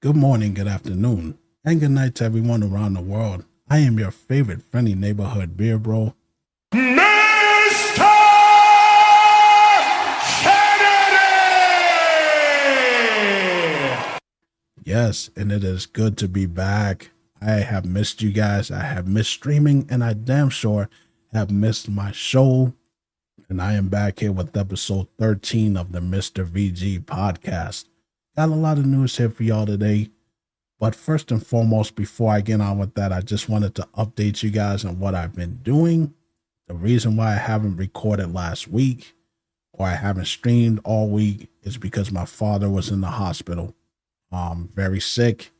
Good morning, good afternoon, and good night to everyone around the world. I am your favorite friendly neighborhood beer bro, Mr. Kennedy! Yes, and it is good to be back. I have missed you guys. I have missed streaming, and I damn sure have missed my show. And I am back here with episode 13 of the Mr. VG podcast. Got a lot of news here for y'all today. But first and foremost, before I get on with that, I just wanted to update you guys on what I've been doing. The reason why I haven't recorded last week or I haven't streamed all week is because my father was in the hospital, very sick.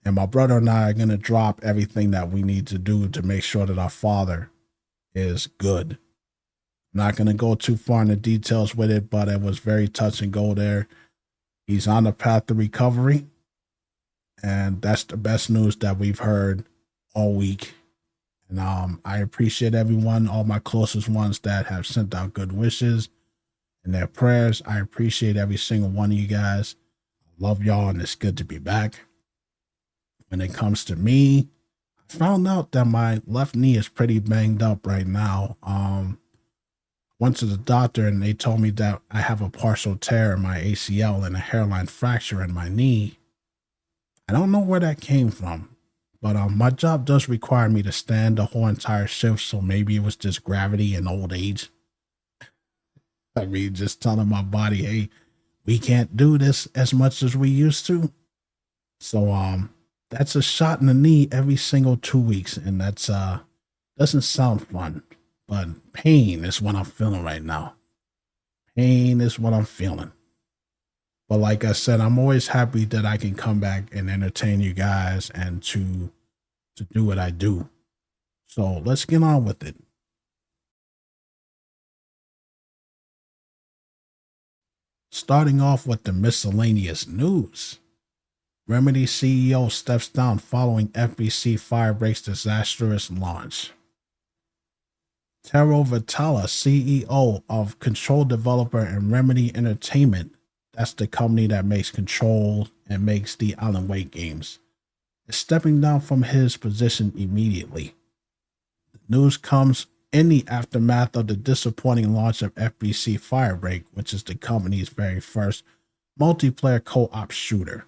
And my brother and I are going to drop everything that we need to do to make sure that our father is good. I'm not going to go too far into details with it, but it was very touch and go there. He's on the path to recovery. And that's the best news that we've heard all week. And I appreciate everyone, all my closest ones that have sent out good wishes and their prayers. I appreciate every single one of you guys. I love y'all, and it's good to be back. When it comes to me, I found out that my left knee is pretty banged up right now. Went to the doctor and they told me that I have a partial tear in my ACL and a hairline fracture in my knee. I don't know where that came from, but my job does require me to stand the whole entire shift, so maybe it was just gravity and old age. I mean, just telling my body, hey, we can't do this as much as we used to. So that's a shot in the knee every single 2 weeks, and that's doesn't sound fun, but pain is what I'm feeling right now. Pain is what I'm feeling. But like I said, I'm always happy that I can come back and entertain you guys and to do what I do. So let's get on with it. Starting off with the miscellaneous news. Remedy CEO steps down following FBC Firebreak's disastrous launch. Tero Vitala, CEO of Control Developer and Remedy Entertainment, that's the company that makes Control and makes the Alan Wake games, is stepping down from his position immediately. The news comes in the aftermath of the disappointing launch of FBC Firebreak, which is the company's very first multiplayer co-op shooter.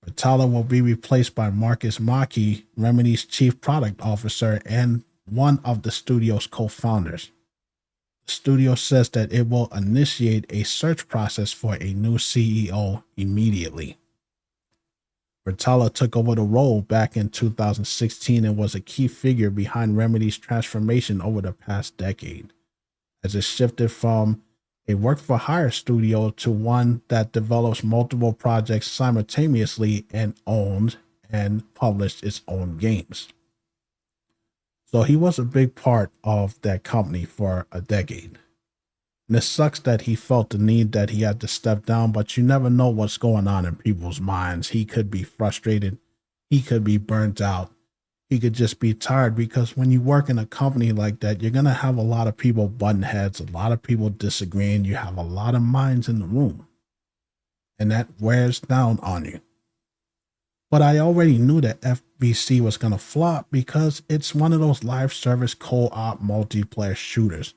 Vitala will be replaced by Marcus Maki, Remedy's chief product officer and one of the studio's co-founders. The studio says that it will initiate a search process for a new CEO immediately. Vitala took over the role back in 2016 and was a key figure behind Remedy's transformation over the past decade, as it shifted from a work-for-hire studio to one that develops multiple projects simultaneously and owned and published its own games. So he was a big part of that company for a decade. And it sucks that he felt the need that he had to step down, but you never know what's going on in people's minds. He could be frustrated. He could be burnt out. He could just be tired, because when you work in a company like that, you're going to have a lot of people butting heads, a lot of people disagreeing. You have a lot of minds in the room, and that wears down on you. But I already knew that FBC was going to flop because it's one of those live service co-op multiplayer shooters.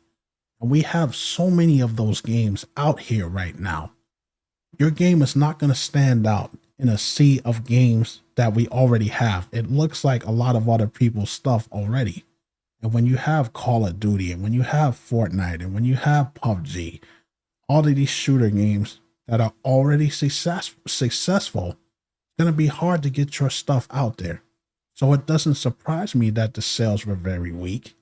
And we have so many of those games out here right now. Your game is not going to stand out in a sea of games that we already have. It looks like a lot of other people's stuff already. And when you have Call of Duty, and when you have Fortnite, and when you have PUBG, all of these shooter games that are already successful, going to be hard to get your stuff out there. So it doesn't surprise me that the sales were very weak.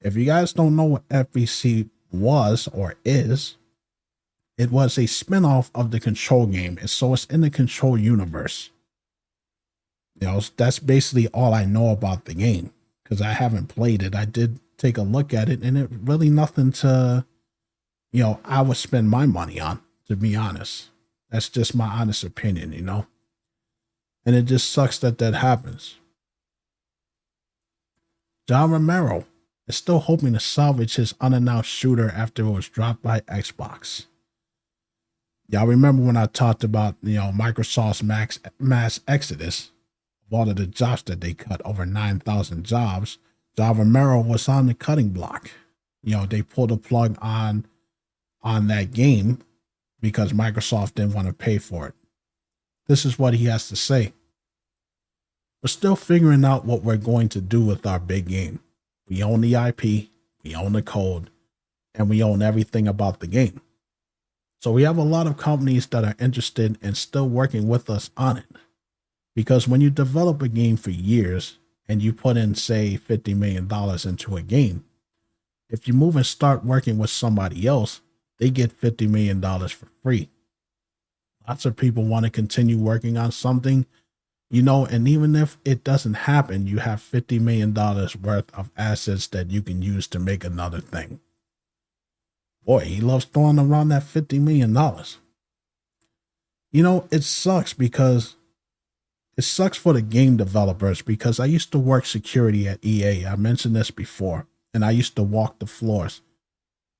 If you guys don't know what FBC was or is, it was a spin-off of the Control game, and so it's in the Control universe. That's basically all I know about the game, because I haven't played it. I did take a look at it, and it really nothing to, I would spend my money on, to be honest. That's just my honest opinion, And it just sucks that happens. John Romero is still hoping to salvage his unannounced shooter after it was dropped by Xbox. Y'all remember when I talked about, Microsoft's mass exodus of all of the jobs that they cut, over 9,000 jobs. John Romero was on the cutting block. They pulled the plug on that game because Microsoft didn't want to pay for it. This is what he has to say. We're still figuring out what we're going to do with our big game. We own the IP, we own the code, and we own everything about the game. So we have a lot of companies that are interested in still working with us on it. Because when you develop a game for years and you put in, say, $50 million into a game, if you move and start working with somebody else, they get $50 million for free. Lots of people want to continue working on something, and even if it doesn't happen, you have $50 million worth of assets that you can use to make another thing. Boy, he loves throwing around that $50 million. It sucks for the game developers, because I used to work security at EA. I mentioned this before, and I used to walk the floors.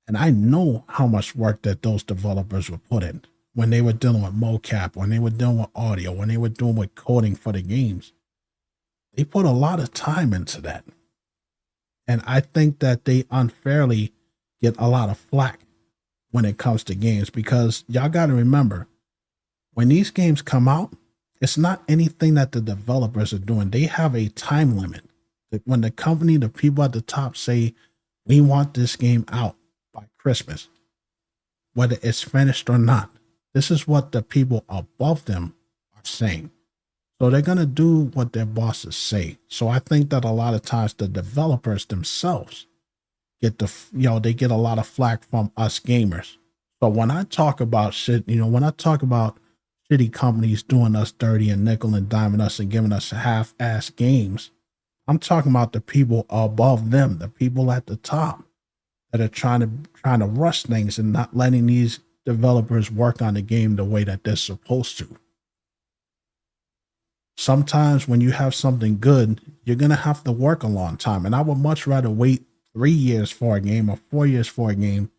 And I know how much work that those developers would put in when they were dealing with mocap, when they were dealing with audio, when they were doing with coding for the games. They put a lot of time into that. And I think that they unfairly get a lot of flack when it comes to games, because y'all got to remember, when these games come out, it's not anything that the developers are doing. They have a time limit. When the company, the people at the top say, we want this game out by Christmas, whether it's finished or not, this is what the people above them are saying. So they're going to do what their bosses say. So I think that a lot of times the developers themselves they get a lot of flack from us gamers. So when I talk about shit, when I talk about shitty companies doing us dirty and nickel and diming us and giving us half-ass games, I'm talking about the people above them, the people at the top that are trying to rush things and not letting these developers work on the game the way that they're supposed to. Sometimes when you have something good, you're going to have to work a long time. And I would much rather wait 3 years for a game or 4 years for a game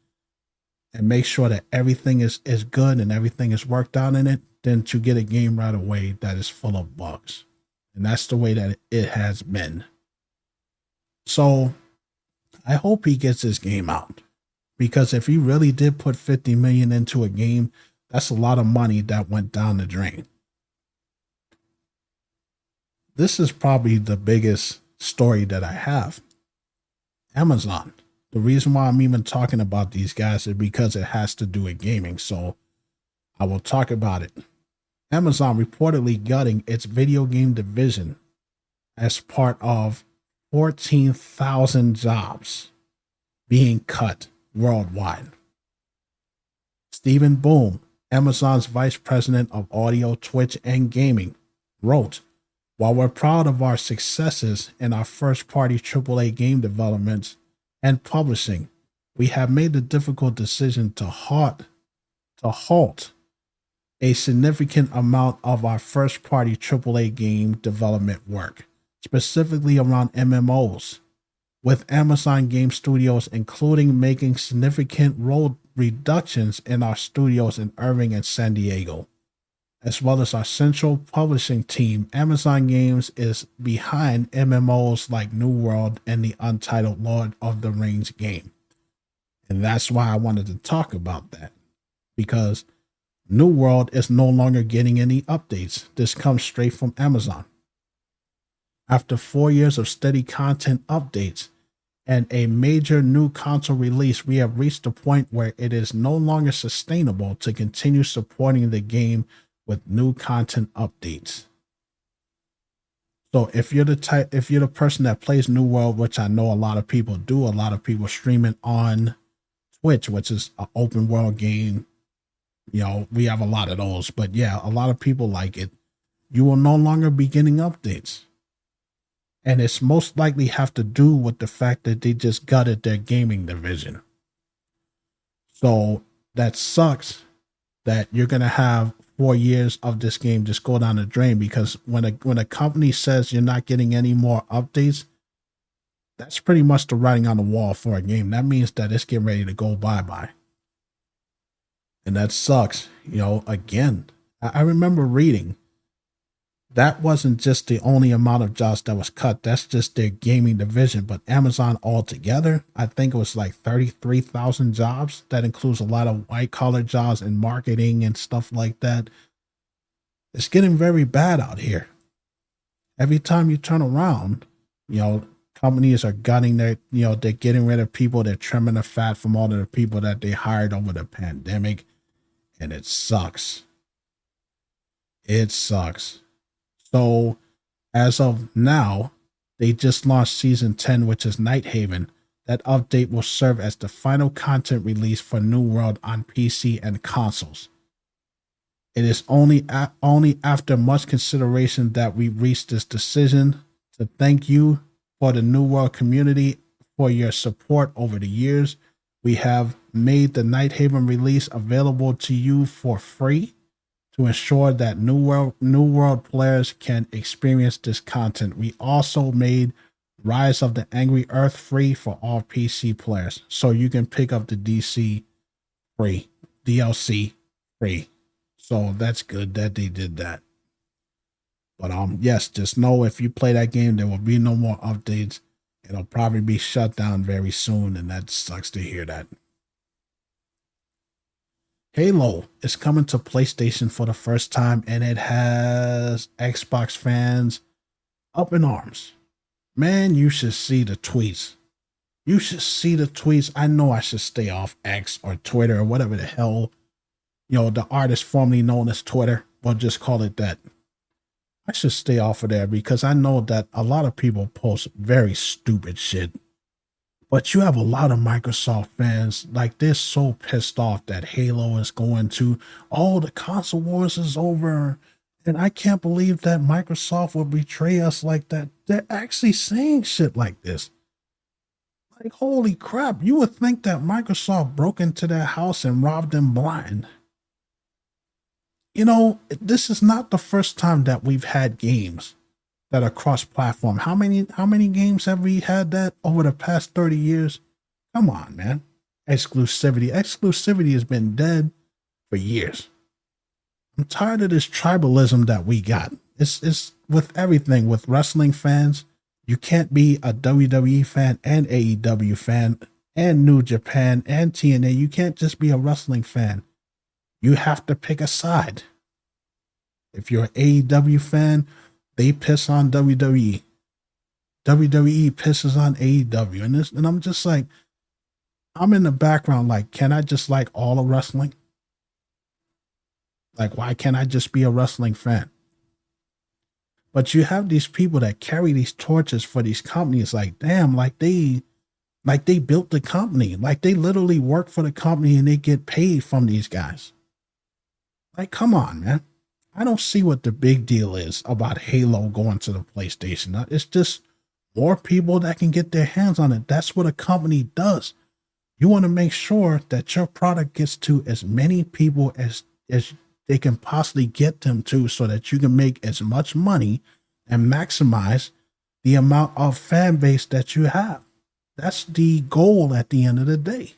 and make sure that everything is good and everything is worked out in it than to get a game right away that is full of bugs. And that's the way that it has been. So I hope he gets his game out, because if he really did put 50 million into a game, that's a lot of money that went down the drain. This is probably the biggest story that I have. Amazon. The reason why I'm even talking about these guys is because it has to do with gaming. So I will talk about it. Amazon reportedly gutting its video game division as part of 14,000 jobs being cut worldwide. Stephen Boom, Amazon's vice president of audio, Twitch, and gaming, wrote, "While we're proud of our successes in our first-party AAA game developments and publishing, we have made the difficult decision to halt a significant amount of our first-party AAA game development work, specifically around MMOs, with Amazon Game Studios including making significant role reductions in our studios in Irving and San Diego, as well as our central publishing team. Amazon Games is behind MMOs like New World and the untitled Lord of the Rings game." And that's why I wanted to talk about that, because New World is no longer getting any updates. This comes straight from Amazon. After 4 years of steady content updates and a major new console release, we have reached a point where it is no longer sustainable to continue supporting the game with new content updates. So if you're the person that plays New World, which I know a lot of people do, a lot of people stream it on Twitch, which is an open world game. We have a lot of those, but yeah, a lot of people like it. You will no longer be getting updates. And it's most likely have to do with the fact that they just gutted their gaming division. So that sucks that you're going to have 4 years of this game just go down the drain, because when a company says you're not getting any more updates, that's pretty much the writing on the wall for a game. That means that it's getting ready to go bye-bye. And that sucks. Again, I remember reading that wasn't just the only amount of jobs that was cut. That's just their gaming division. But Amazon altogether, I think it was like 33,000 jobs. That includes a lot of white collar jobs and marketing and stuff like that. It's getting very bad out here. Every time you turn around, companies are gutting they're getting rid of people. They're trimming the fat from all of the people that they hired over the pandemic. And it sucks. It sucks. So as of now, they just launched season 10, which is Night Haven. That update will serve as the final content release for New World on PC and consoles. It is only after much consideration that we reached this decision. To thank you for the New World community for your support over the years. We have made the Night Haven release available to you for free to ensure that New World players can experience this content. We also made Rise of the Angry Earth free for all PC players, so you can pick up the DLC free. So that's good that they did that. But yes, just know if you play that game, there will be no more updates. It'll probably be shut down very soon, and that sucks to hear that. Halo is coming to PlayStation for the first time, and it has Xbox fans up in arms. Man, you should see the tweets. You should see the tweets. I know I should stay off X or Twitter or whatever the hell, the artist formerly known as Twitter. We'll just call it that. I should stay off of there because I know that a lot of people post very stupid shit. But you have a lot of Microsoft fans, like they're so pissed off that Halo is going to, the console wars is over. And I can't believe that Microsoft will betray us like that. They're actually saying shit like this. Like, holy crap, you would think that Microsoft broke into their house and robbed them blind. This is not the first time that we've had games that are cross-platform. How many games have we had that over the past 30 years? Come on, man. Exclusivity has been dead for years. I'm tired of this tribalism that we got. It's with everything. With wrestling fans, you can't be a WWE fan and AEW fan and New Japan and TNA. You can't just be a wrestling fan. You have to pick a side. If you're an AEW fan, they piss on WWE. WWE pisses on AEW. And I'm just like, I'm in the background like, can I just like all of wrestling? Like, why can't I just be a wrestling fan? But you have these people that carry these torches for these companies like, damn, like they built the company. Like they literally work for the company and they get paid from these guys. Like, come on, man. I don't see what the big deal is about Halo going to the PlayStation. It's just more people that can get their hands on it. That's what a company does. You want to make sure that your product gets to as many people as they can possibly get them to, so that you can make as much money and maximize the amount of fan base that you have. That's the goal at the end of the day.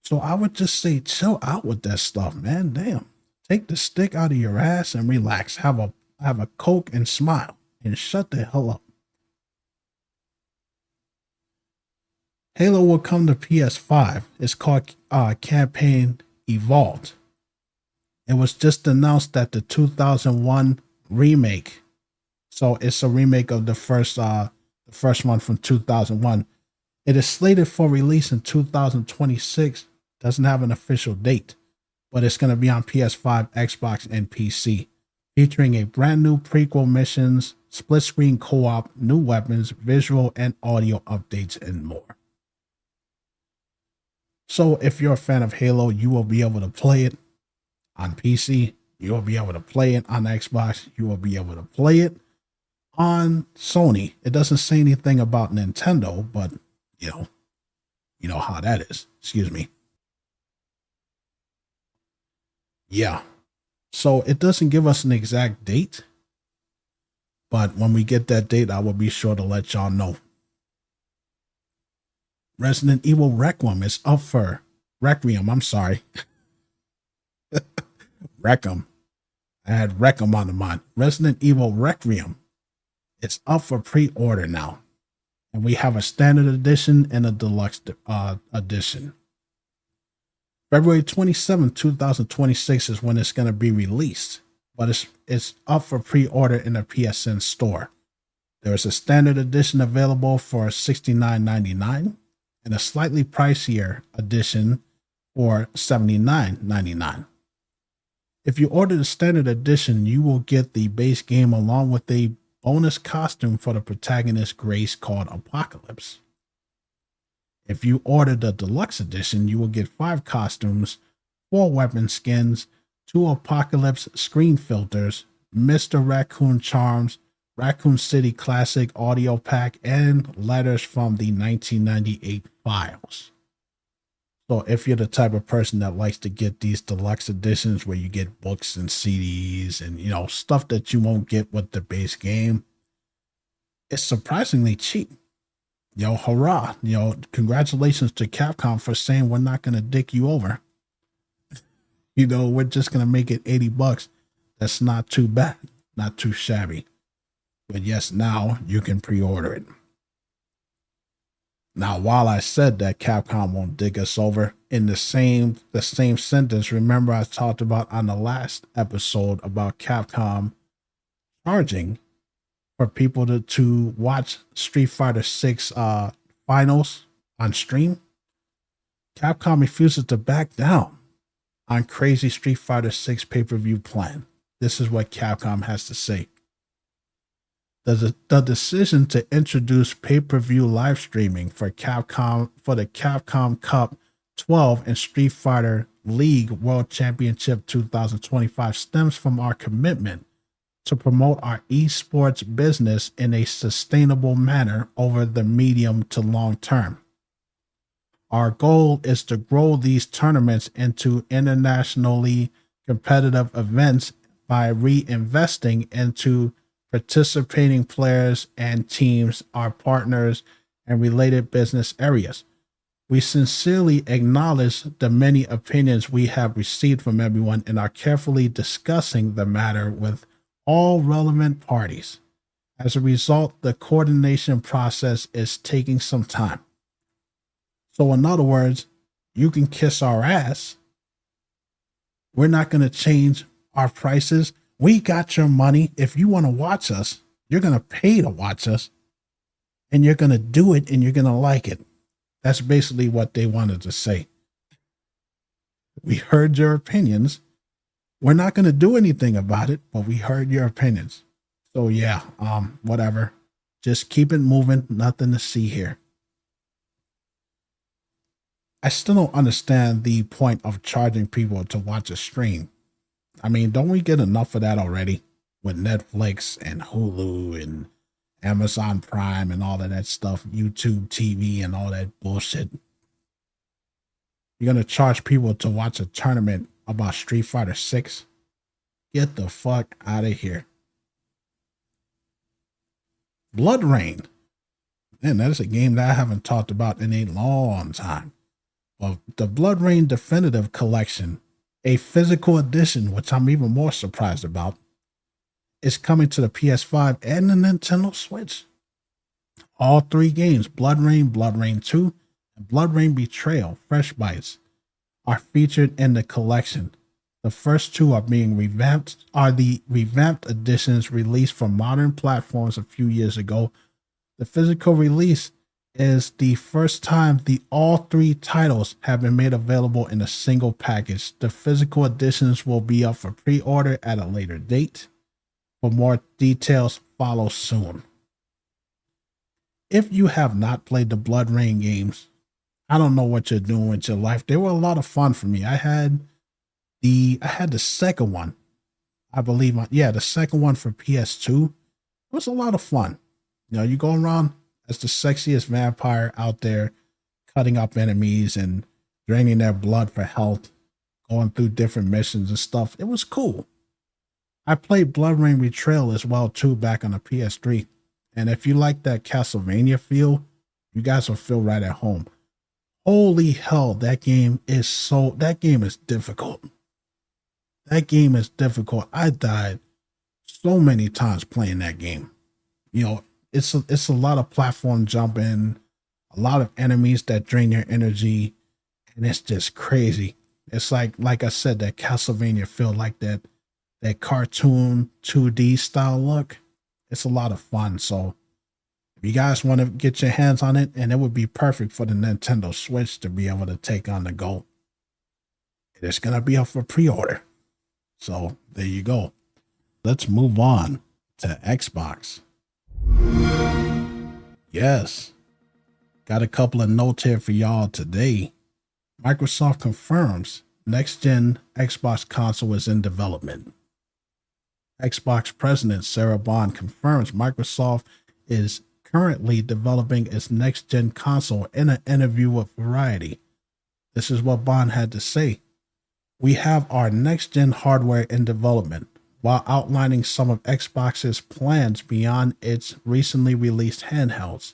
So I would just say chill out with that stuff, man. Damn. Take the stick out of your ass and relax. Have a Coke and smile and shut the hell up. Halo will come to PS5. It's called Campaign Evolved. It was just announced that the 2001 remake. So it's a remake of the first one from 2001. It is slated for release in 2026. Doesn't have an official date, but it's going to be on PS5, Xbox, and PC, featuring a brand new prequel missions, split screen co-op, new weapons, visual and audio updates, and more. So if you're a fan of Halo, you will be able to play it on PC. You will be able to play it on Xbox. You will be able to play it on Sony. It doesn't say anything about Nintendo, but you know how that is. Excuse me. Yeah. So it doesn't give us an exact date, but when we get that date, I will be sure to let y'all know. Resident Evil Requiem is up for Requiem, I'm sorry. Requiem. I had Requiem on the mind. Resident Evil Requiem. It's up for pre-order now. And we have a standard edition and a deluxe edition. February 27th, 2026 is when it's going to be released, but it's up for pre-order in the PSN store. There is a standard edition available for $69.99 and a slightly pricier edition for $79.99. If you order the standard edition, you will get the base game along with a bonus costume for the protagonist Grace called Apocalypse. If you order the deluxe edition, you will get 5 costumes, 4 weapon skins, 2 Apocalypse screen filters, Mr. Raccoon charms, Raccoon City Classic audio pack, and letters from the 1998 files. So if you're the type of person that likes to get these deluxe editions where you get books and CDs and, you know, stuff that you won't get with the base game, it's surprisingly cheap. Yo, hurrah. You know, congratulations to Capcom for saying we're not going to dick you over. You know, we're just going to make it $80. That's not too bad. Not too shabby. But yes, now you can pre-order it. Now, while I said that Capcom won't dig us over, in the same sentence, remember I talked about on the last episode about Capcom charging for people to watch Street Fighter 6 finals on stream. Capcom refuses to back down on crazy Street Fighter 6 pay-per-view plan. This is what Capcom has to say. The decision to introduce pay-per-view live streaming for the Capcom Cup 12 and Street Fighter League World Championship 2025 stems from our commitment to promote our esports business in a sustainable manner over the medium to long term. Our goal is to grow these tournaments into internationally competitive events by reinvesting into participating players and teams, our partners, and related business areas. We sincerely acknowledge the many opinions we have received from everyone and are carefully discussing the matter with all relevant parties. As a result, the coordination process is taking some time. So in other words, you can kiss our ass. We're not going to change our prices. We got your money. If you want to watch us, you're going to pay to watch us, and you're going to do it, and you're going to like it. That's basically what they wanted to say. We heard your opinions. We're not going to do anything about it, but we heard your opinions. So yeah, whatever. Just keep it moving. Nothing to see here. I still don't understand the point of charging people to watch a stream. I mean, don't we get enough of that already with Netflix and Hulu and Amazon Prime and all of that stuff, YouTube TV and all that bullshit? You're going to charge people to watch a tournament about Street Fighter 6? Get the fuck out of here. Blood Rain. Man, that is a game that I haven't talked about in a long time. Well, the Blood Rain Definitive Collection, a physical edition, which I'm even more surprised about, is coming to the PS5 and the Nintendo Switch. All 3 games, Blood Rain 2, and Blood Rain Betrayal, Fresh Bites, are featured in the collection. The first 2 are the revamped editions released for modern platforms a few years ago. The physical release is the first time all 3 titles have been made available in a single package. The physical editions will be up for pre-order at a later date. For more details, follow soon. If you have not played the Blood Rain games, I don't know what you're doing with your life. They were a lot of fun for me. I had the second one, I believe. The second one for PS2. It was a lot of fun. You know, you go around as the sexiest vampire out there, cutting up enemies and draining their blood for health, going through different missions and stuff. It was cool. I played Blood Rain Betrayal as well too back on the PS3. And if you like that Castlevania feel, you guys will feel right at home. Holy hell, that game is difficult. That game is difficult. I died so many times playing that game. You know, it's a lot of platform jumping, a lot of enemies that drain your energy, and it's just crazy. It's like I said, that Castlevania feel, like that cartoon 2D style look. It's a lot of fun. So if you guys want to get your hands on it, and it would be perfect for the Nintendo Switch to be able to take on the GOAT. It's gonna be up for pre-order. So there you go. Let's move on to Xbox. Yes, got a couple of notes here for y'all today. Microsoft confirms next gen Xbox console is in development. Xbox president Sarah Bond confirms Microsoft is currently developing its next gen console in an interview with Variety. This is what Bond had to say. We have our next gen hardware in development, while outlining some of Xbox's plans beyond its recently released handhelds.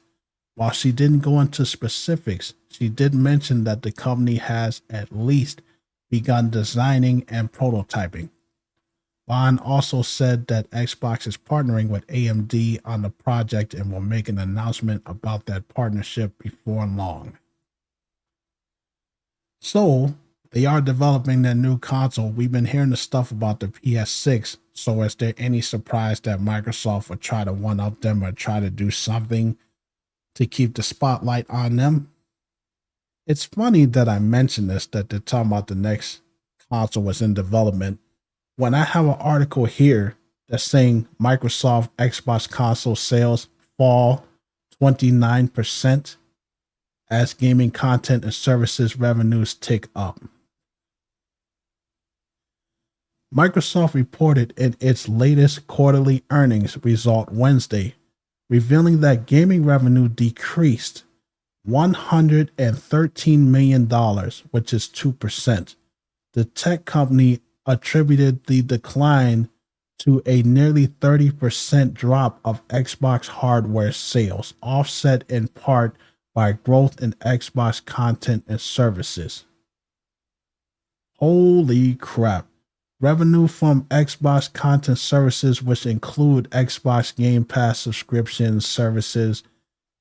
While she didn't go into specifics, she did mention that the company has at least begun designing and prototyping. Bond also said that Xbox is partnering with AMD on the project and will make an announcement about that partnership before long. So, they are developing their new console. We've been hearing the stuff about the PS6, so is there any surprise that Microsoft would try to one-up them or try to do something to keep the spotlight on them? It's funny that I mentioned this, that they're talking about the next console was in development, when I have an article here that's saying Microsoft Xbox console sales fall 29% as gaming content and services revenues tick up. Microsoft reported in its latest quarterly earnings result Wednesday, revealing that gaming revenue decreased $113 million, which is 2%. The tech company attributed the decline to a nearly 30% drop of Xbox hardware sales, offset in part by growth in Xbox content and services. Holy crap. Revenue from Xbox content services, which include Xbox Game Pass subscriptions, services,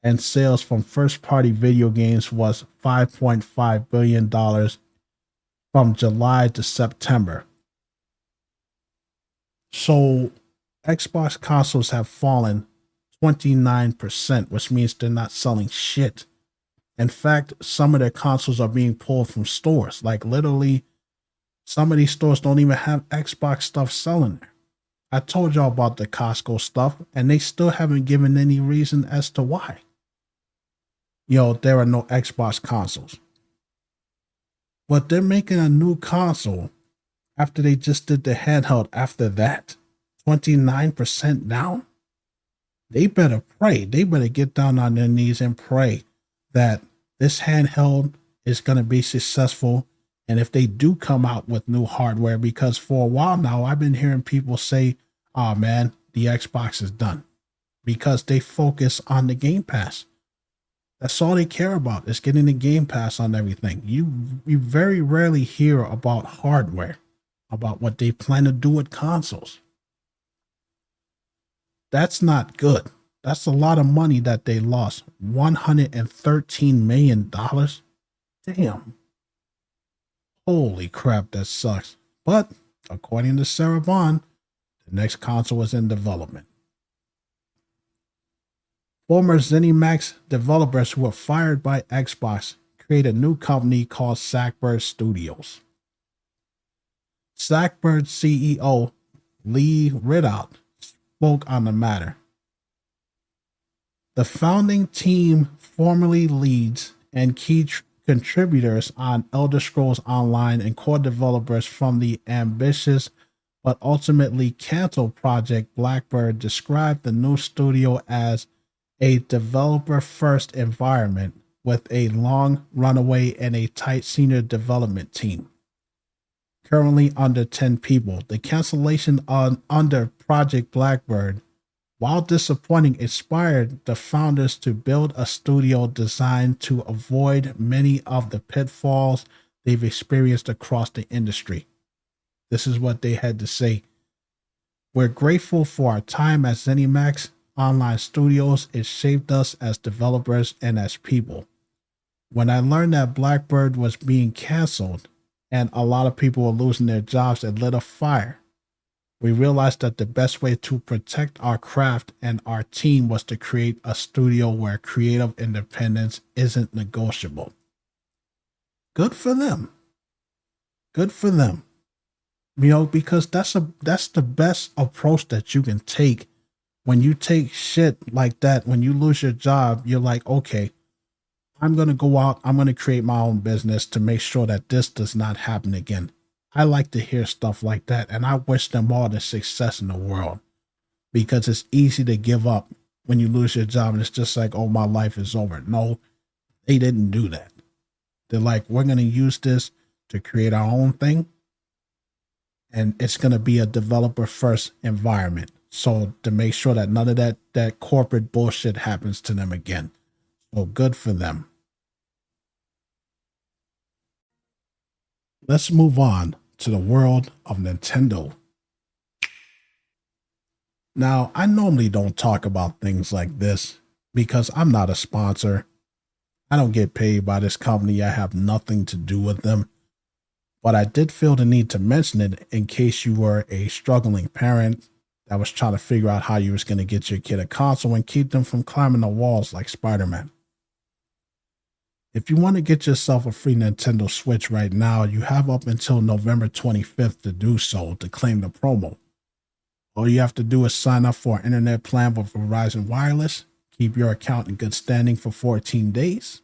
and sales from first-party video games, was $5.5 billion from July to September. So Xbox consoles have fallen 29%, which means they're not selling shit. In fact, some of their consoles are being pulled from stores. Like literally, some of these stores don't even have Xbox stuff selling there. I told y'all about the Costco stuff, and they still haven't given any reason as to why. There are no Xbox consoles. But they're making a new console after they just did the handheld after that. 29% down? They better pray. They better get down on their knees and pray that this handheld is going to be successful. And if they do come out with new hardware, because for a while now, I've been hearing people say, oh man, the Xbox is done, because they focus on the Game Pass. That's all they care about, is getting the Game Pass on everything. You very rarely hear about hardware, about what they plan to do with consoles. That's not good. That's a lot of money that they lost. $113 million. Damn. Holy crap, that sucks. But according to Sarah Bond, the next console is in development. Former ZeniMax developers who were fired by Xbox create a new company called Sackbird Studios. Sackbird CEO Lee Ridout spoke on the matter. The founding team formerly leads and key contributors on Elder Scrolls Online and core developers from the ambitious but ultimately canceled project Blackbird described the new studio as a developer-first environment with a long runway and a tight senior development team. Currently under 10 people. The cancellation under Project Blackbird While disappointing, inspired the founders to build a studio designed to avoid many of the pitfalls they've experienced across the industry. This is what they had to say. We're grateful for our time at ZeniMax Online Studios. It shaped us as developers and as people. When I learned that Blackbird was being canceled and a lot of people were losing their jobs, it lit a fire. We realized that the best way to protect our craft and our team was to create a studio where creative independence isn't negotiable. Good for them. Good for them. You know, because that's the best approach that you can take when you take shit like that. When you lose your job, you're like, okay, I'm going to go out. I'm going to create my own business to make sure that this does not happen again. I like to hear stuff like that, and I wish them all the success in the world, because it's easy to give up when you lose your job and it's just like, oh, my life is over. No, they didn't do that. They're like, we're going to use this to create our own thing, and it's going to be a developer first environment. So to make sure that none of that corporate bullshit happens to them again. So good for them. Let's move on to the world of Nintendo. Now, I normally don't talk about things like this because I'm not a sponsor. I don't get paid by this company. I have nothing to do with them. But I did feel the need to mention it in case you were a struggling parent that was trying to figure out how you was going to get your kid a console and keep them from climbing the walls like Spider-Man. If you want to get yourself a free Nintendo Switch right now, you have up until November 25th to do so to claim the promo. All you have to do is sign up for an internet plan with Verizon Wireless, keep your account in good standing for 14 days,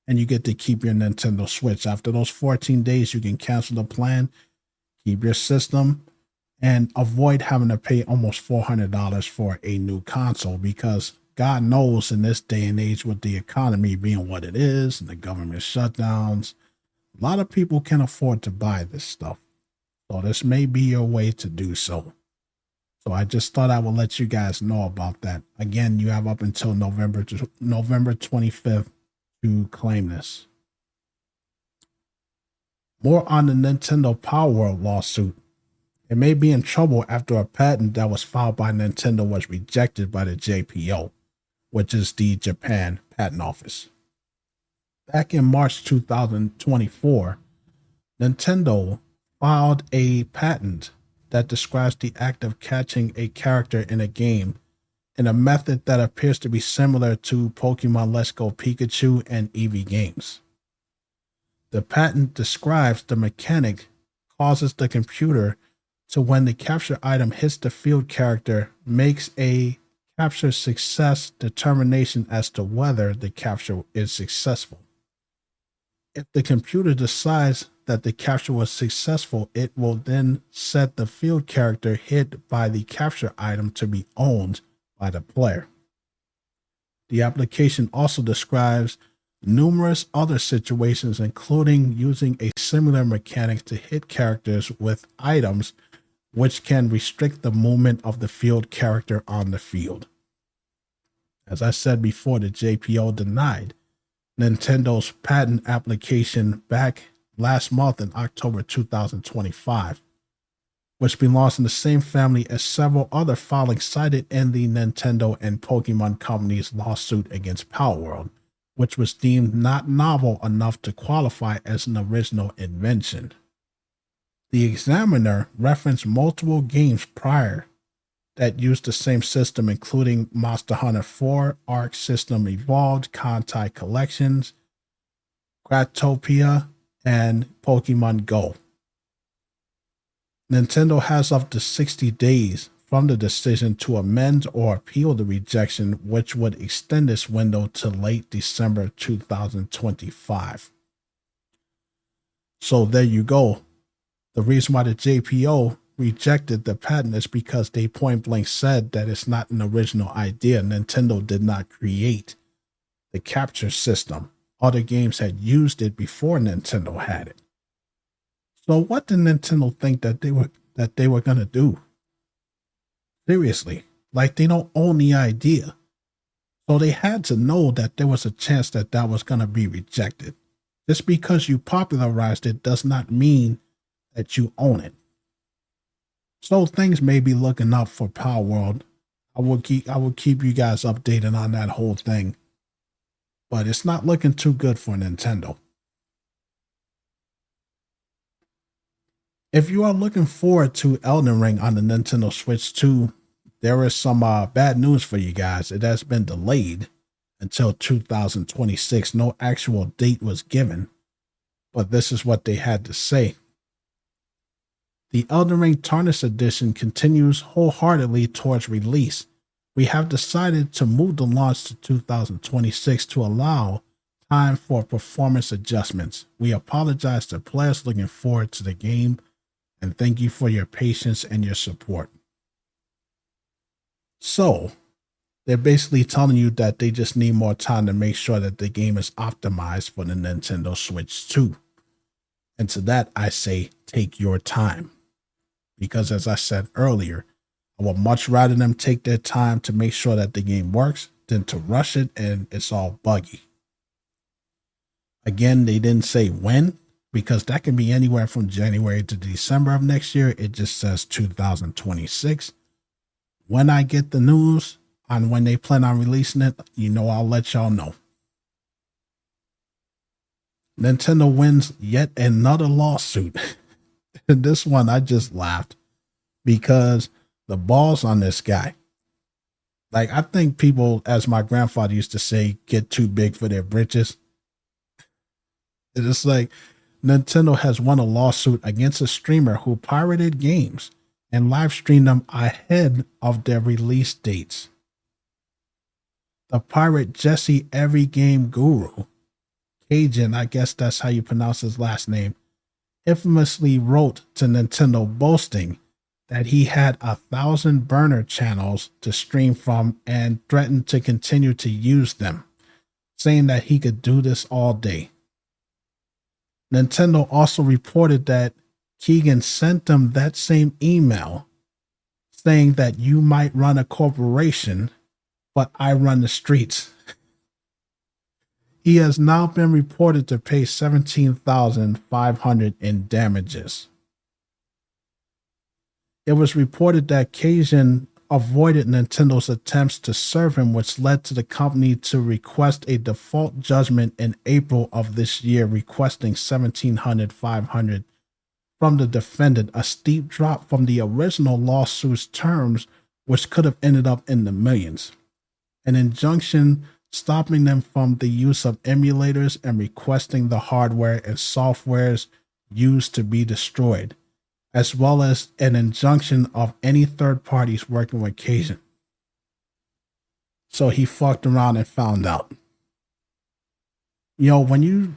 and you get to keep your Nintendo Switch. After those 14 days, you can cancel the plan, keep your system, and avoid having to pay almost $400 for a new console, because God knows in this day and age, with the economy being what it is and the government shutdowns, a lot of people can afford to buy this stuff. So this may be your way to do so. So I just thought I would let you guys know about that. Again, you have up until November 25th to claim this. More on the Nintendo Palworld lawsuit. It may be in trouble after a patent that was filed by Nintendo was rejected by the JPO, which is the Japan Patent Office. Back in March 2024, Nintendo filed a patent that describes the act of catching a character in a game in a method that appears to be similar to Pokemon Let's Go Pikachu and Eevee games. The patent describes the mechanic causes the computer to, when the capture item hits the field character, makes a capture success determination as to whether the capture is successful. If the computer decides that the capture was successful, it will then set the field character hit by the capture item to be owned by the player. The application also describes numerous other situations, including using a similar mechanic to hit characters with items which can restrict the movement of the field character on the field. As I said before, the JPO denied Nintendo's patent application back last month in October 2025, which belongs in the same family as several other filings cited in the Nintendo and Pokemon companies' lawsuit against Palworld, which was deemed not novel enough to qualify as an original invention. The examiner referenced multiple games prior that used the same system, including Monster Hunter 4, Arc System Evolved, Kantai Collections, Gratopia, and Pokemon Go. Nintendo has up to 60 days from the decision to amend or appeal the rejection, which would extend this window to late December 2025. So there you go. The reason why the JPO rejected the patent is because they point blank said that it's not an original idea. Nintendo did not create the capture system. Other games had used it before Nintendo had it. So what did Nintendo think that they were going to do? Seriously, Like they don't own the idea. So they had to know that there was a chance that that was going to be rejected. Just because you popularized it does not mean that you own it. So things may be looking up for Palworld. I will keep you guys updated on that whole thing. But it's not looking too good for Nintendo. If you are looking forward to Elden Ring on the Nintendo Switch 2, there is some bad news for you guys. It has been delayed until 2026. No actual date was given, but this is what they had to say. The Elden Ring Tarnished Edition continues wholeheartedly towards release. We have decided to move the launch to 2026 to allow time for performance adjustments. We apologize to players looking forward to the game and thank you for your patience and your support. So, they're basically telling you that they just need more time to make sure that the game is optimized for the Nintendo Switch 2. And to that, I say, take your time. Because as I said earlier, I would much rather them take their time to make sure that the game works than to rush it and it's all buggy. Again, they didn't say when, because that can be anywhere from January to December of next year. It just says 2026. When I get the news on when they plan on releasing it, I'll let y'all know. Nintendo wins yet another lawsuit. This one, I just laughed because the balls on this guy. Like, I think people, as my grandfather used to say, get too big for their britches. It's like Nintendo has won a lawsuit against a streamer who pirated games and live streamed them ahead of their release dates. The pirate Jesse Every Game Guru, Cajun, I guess that's how you pronounce his last name, infamously wrote to Nintendo boasting that he had 1,000 burner channels to stream from and threatened to continue to use them, saying that he could do this all day. Nintendo also reported that Keegan sent them that same email saying that you might run a corporation, but I run the streets. He has now been reported to pay $17,500 in damages. It was reported that Cajun avoided Nintendo's attempts to serve him, which led to the company to request a default judgment in April of this year, requesting $1,700 from the defendant, a steep drop from the original lawsuit's terms, which could have ended up in the millions. An injunction stopping them from the use of emulators and requesting the hardware and softwares used to be destroyed, as well as an injunction of any third parties working with Cajun. So he fucked around and found out. When you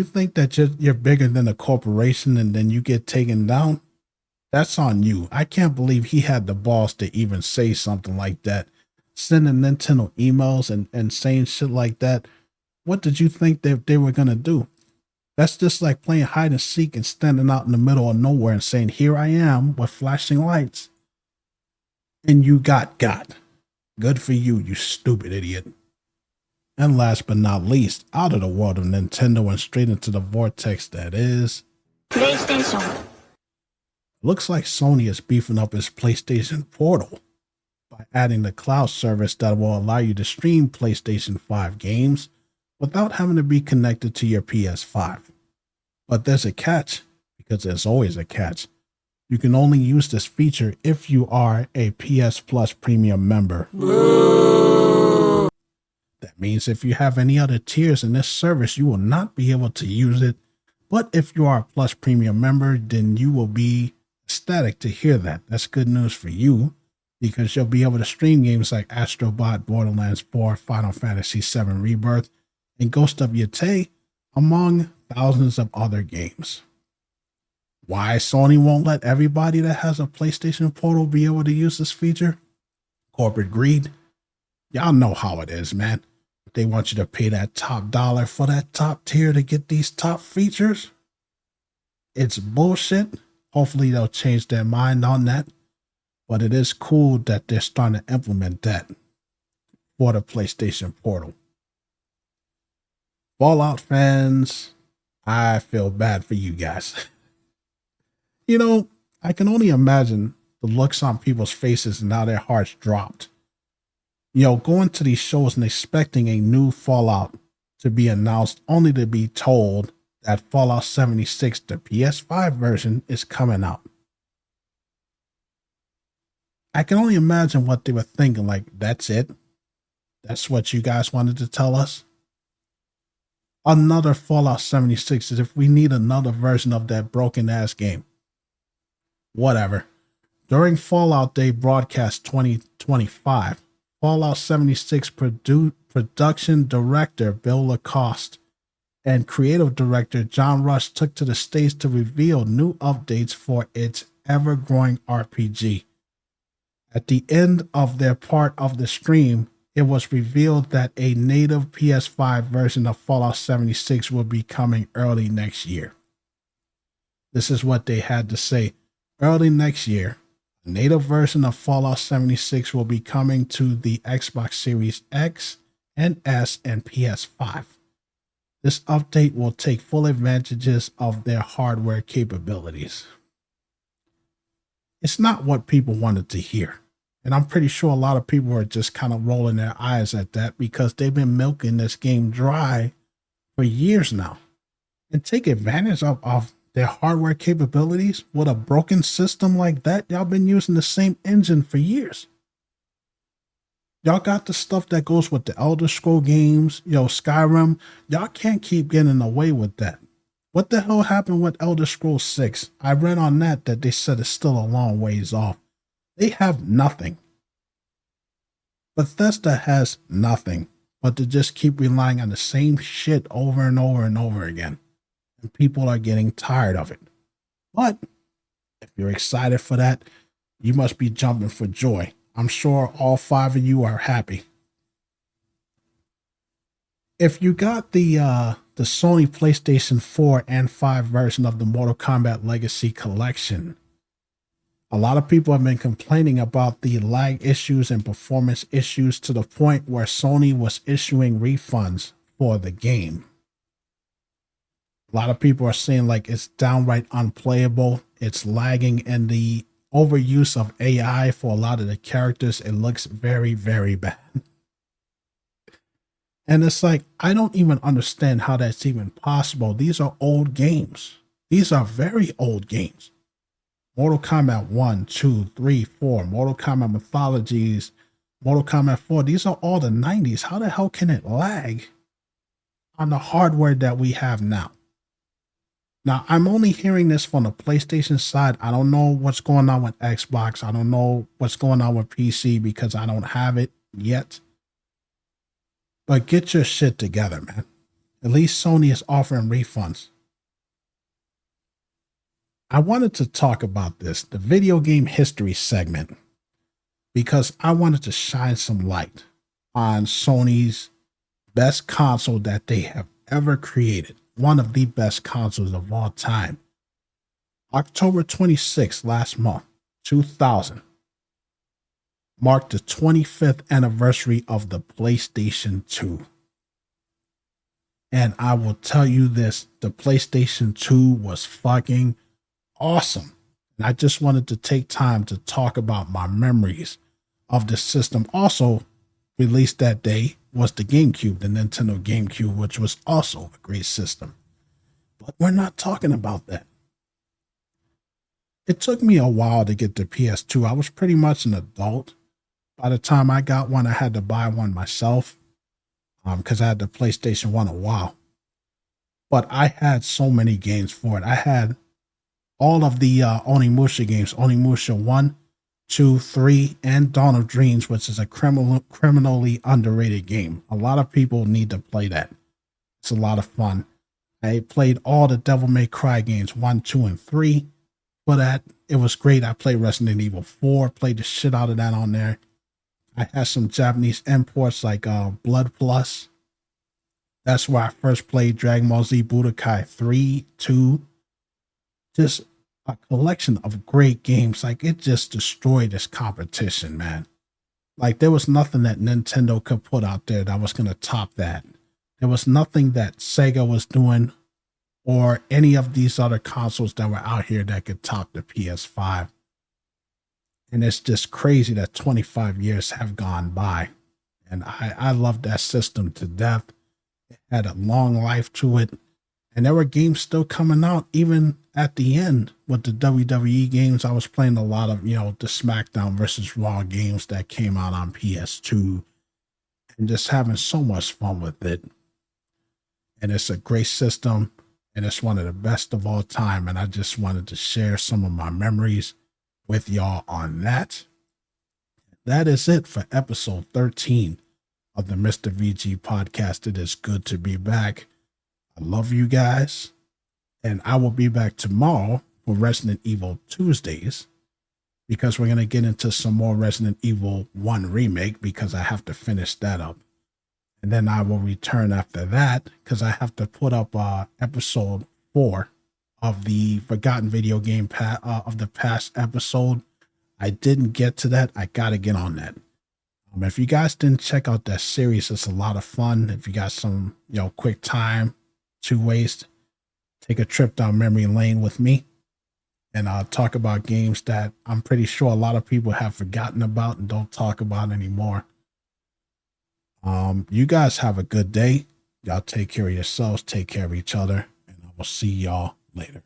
think that you're bigger than a corporation and then you get taken down, that's on you. I can't believe he had the balls to even say something like that. Sending Nintendo emails and saying shit like that. What did you think that they were going to do? That's just like playing hide and seek and standing out in the middle of nowhere and saying, here I am with flashing lights. And you got. Good for you, you stupid idiot. And last but not least, out of the world of Nintendo and straight into the vortex that is PlayStation. Looks like Sony is beefing up its PlayStation Portal by adding the cloud service that will allow you to stream PlayStation 5 games without having to be connected to your PS5. But there's a catch, because there's always a catch. You can only use this feature if you are a PS Plus Premium member. That means if you have any other tiers in this service, you will not be able to use it. But if you are a Plus Premium member, then you will be ecstatic to hear that. That's good news for you, because you'll be able to stream games like Astro Bot, Borderlands 4, Final Fantasy VII Rebirth, and Ghost of Yotei, among thousands of other games. Why Sony won't let everybody that has a PlayStation Portal be able to use this feature? Corporate greed. Y'all know how it is, man. They want you to pay that top dollar for that top tier to get these top features. It's bullshit. Hopefully they'll change their mind on that. But it is cool that they're starting to implement that for the PlayStation Portal. Fallout fans, I feel bad for you guys. You know, I can only imagine the looks on people's faces and now their hearts dropped. Going to these shows and expecting a new Fallout to be announced only to be told that Fallout 76, the PS5 version, is coming out. I can only imagine what they were thinking, like, that's it? That's what you guys wanted to tell us? Another Fallout 76 is if we need another version of that broken ass game. Whatever. During Fallout Day broadcast 2025, Fallout 76 production director Bill Lacoste and creative director John Rush took to the stage to reveal new updates for its ever-growing RPG. At the end of their part of the stream, it was revealed that a native PS5 version of Fallout 76 will be coming early next year. This is what they had to say. Early next year, a native version of Fallout 76 will be coming to the Xbox Series X and S and PS5. This update will take full advantages of their hardware capabilities. It's not what people wanted to hear. And I'm pretty sure a lot of people are just kind of rolling their eyes at that because they've been milking this game dry for years now. And take advantage of their hardware capabilities with a broken system like that. Y'all been using the same engine for years. Y'all got the stuff that goes with the Elder Scroll games, Skyrim. Y'all can't keep getting away with that. What the hell happened with Elder Scrolls 6? I read on that they said it's still a long ways off. They have nothing. Bethesda has nothing but to just keep relying on the same shit over and over and over again. And people are getting tired of it. But if you're excited for that, you must be jumping for joy. I'm sure all 5 of you are happy. If you got the Sony PlayStation 4 and 5 version of the Mortal Kombat Legacy Collection, a lot of people have been complaining about the lag issues and performance issues to the point where Sony was issuing refunds for the game. A lot of people are saying like it's downright unplayable. It's lagging, and the overuse of AI for a lot of the characters, it looks very, very bad. And it's like, I don't even understand how that's even possible. These are old games. These are very old games. Mortal Kombat 1, 2, 3, 4, Mortal Kombat Mythologies, Mortal Kombat 4. These are all the 90s. How the hell can it lag on the hardware that we have now? Now, I'm only hearing this from the PlayStation side. I don't know what's going on with Xbox. I don't know what's going on with PC because I don't have it yet. But get your shit together, man. At least Sony is offering refunds. I wanted to talk about this, the video game history segment, because I wanted to shine some light on Sony's best console that they have ever created. One of the best consoles of all time. October 26th, last month, 2000, marked the 25th anniversary of the PlayStation 2. And I will tell you this, the PlayStation 2 was fucking awesome. And I just wanted to take time to talk about my memories of the system. Also released that day was the GameCube, the Nintendo GameCube, which was also a great system. But we're not talking about that. It took me a while to get the PS2. I was pretty much an adult. By the time I got one, I had to buy one myself because I had the PlayStation 1 a while. But I had so many games for it. I had all of the Onimusha games, Onimusha 1, 2, 3, and Dawn of Dreams, which is a criminally underrated game. A lot of people need to play that. It's a lot of fun. I played all the Devil May Cry games, 1, 2, and 3. For that, it was great. I played Resident Evil 4, played the shit out of that on there. I had some Japanese imports like Blood Plus. That's where I first played Dragon Ball Z Budokai 3, 2. Just a collection of great games. Like, it just destroyed its competition, man. Like, there was nothing that Nintendo could put out there that was going to top that. There was nothing that Sega was doing or any of these other consoles that were out here that could top the PS5. And it's just crazy that 25 years have gone by. And I love that system to death. It had a long life to it. And there were games still coming out even at the end with the WWE games. I was playing a lot of, the SmackDown versus Raw games that came out on PS2 and just having so much fun with it. And it's a great system and it's one of the best of all time. And I just wanted to share some of my memories with y'all on that. That is it for episode 13 of the Mr. VG podcast. It is good to be back. I love you guys. And I will be back tomorrow for Resident Evil Tuesdays because we're going to get into some more Resident Evil 1 remake because I have to finish that up. And then I will return after that because I have to put up episode 4 of the Forgotten Video Game of the past episode. I didn't get to that. I got to get on that. If you guys didn't check out that series, it's a lot of fun. If you got some, quick time to waste, take a trip down memory lane with me and talk about games that I'm pretty sure a lot of people have forgotten about and don't talk about anymore. You guys have a good day. Y'all take care of yourselves, take care of each other, and I will see y'all later.